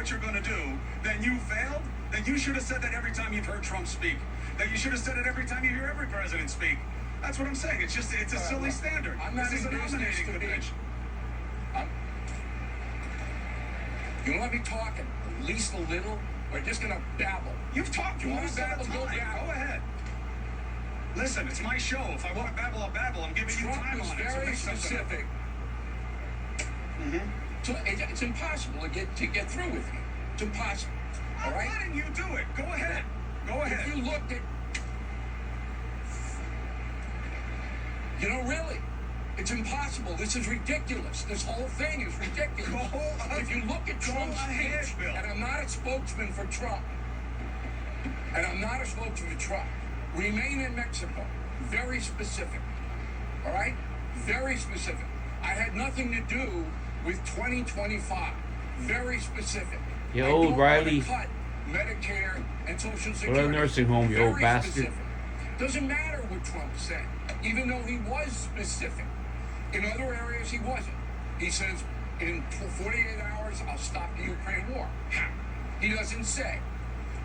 what you're going to do, then you failed. Then you should have said that every time you've heard Trump speak. That you should have said it every time you hear every president speak. That's what I'm saying. It's a silly standard. I'm not this is a nominating convention. You let me talk at least a little? We're just going to babble. You've talked. You want to babble? Go ahead. Listen, it's my show. If I want to babble, I'll babble. I'm giving you time on it. Trump is very specific. So it's impossible to get through with you. It's impossible. All right? I'm letting you do it. Go ahead. Go ahead. If you looked at... really, it's impossible. This is ridiculous. This whole thing is ridiculous. If you look at Trump's speech, and I'm not a spokesman for Trump, remain in Mexico. Very specific. All right? Very specific. I had nothing to do with 2025. Very specific. You old Riley. Cut Medicare and Social Security. Go to a nursing home, you old bastard. Specific. Doesn't matter what Trump said, even though he was specific. In other areas, he wasn't. He says, in 48 hours, I'll stop the Ukraine war. How? He doesn't say.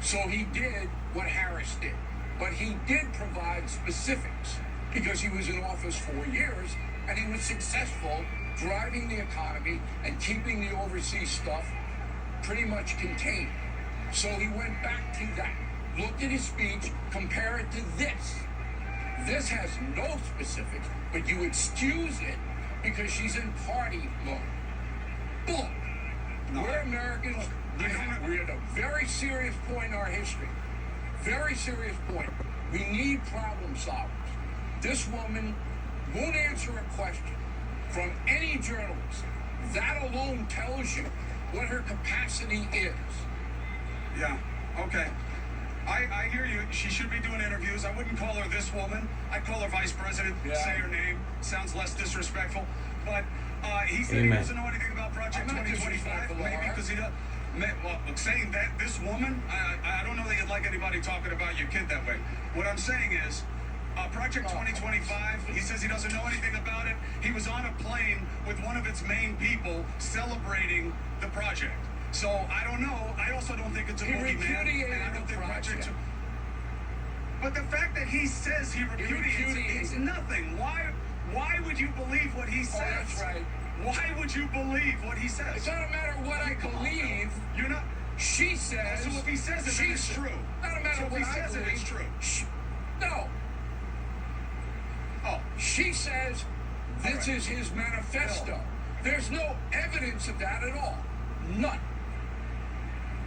So he did what Harris did. But he did provide specifics because he was in office 4 years and he was successful driving the economy and keeping the overseas stuff pretty much contained. So he went back to that. Looked at his speech, compare it to this. This has no specifics, but you excuse it because she's in party mode. Boom. No. We're Americans. We're at a very serious point in our history. Very serious point. We need problem solvers. This woman won't answer a question from any journalist. That alone tells you what her capacity is. Yeah, okay. I hear you. She should be doing interviews. I wouldn't call her this woman. I'd call her vice president. Yeah. Say her name. Sounds less disrespectful. But he said he doesn't know anything about Project 2025. Maybe because he does. Well, saying that this woman, I don't know that you'd like anybody talking about your kid that way. What I'm saying is, Project 2025, he says he doesn't know anything about it. He was on a plane with one of its main people celebrating the project. So, I don't know. I also don't think it's a boogeyman. And I don't think Project... But the fact that he says he repudiates is nothing. Why would you believe what he says? Oh, that's right. Why would you believe what he says? It's not a matter of what I believe. You're not... She says... So if he says it, then it's true. Not a matter of what I believe. So if he says it, it's true. No. Oh. She says this is his manifesto. No. There's no evidence of that at all. None.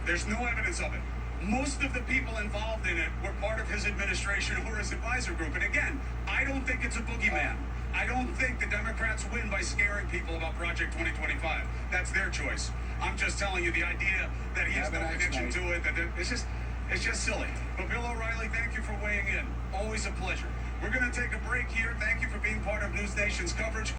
There's no evidence of it. Most of the people involved in it were part of his administration or his advisor group. And again, I don't think it's a boogeyman. I don't think the Democrats win by scaring people about Project 2025. That's their choice. I'm just telling you the idea that he has no connection to it. That it's just silly. But Bill O'Reilly, thank you for weighing in. Always a pleasure. We're going to take a break here. Thank you for being part of News Nation's coverage.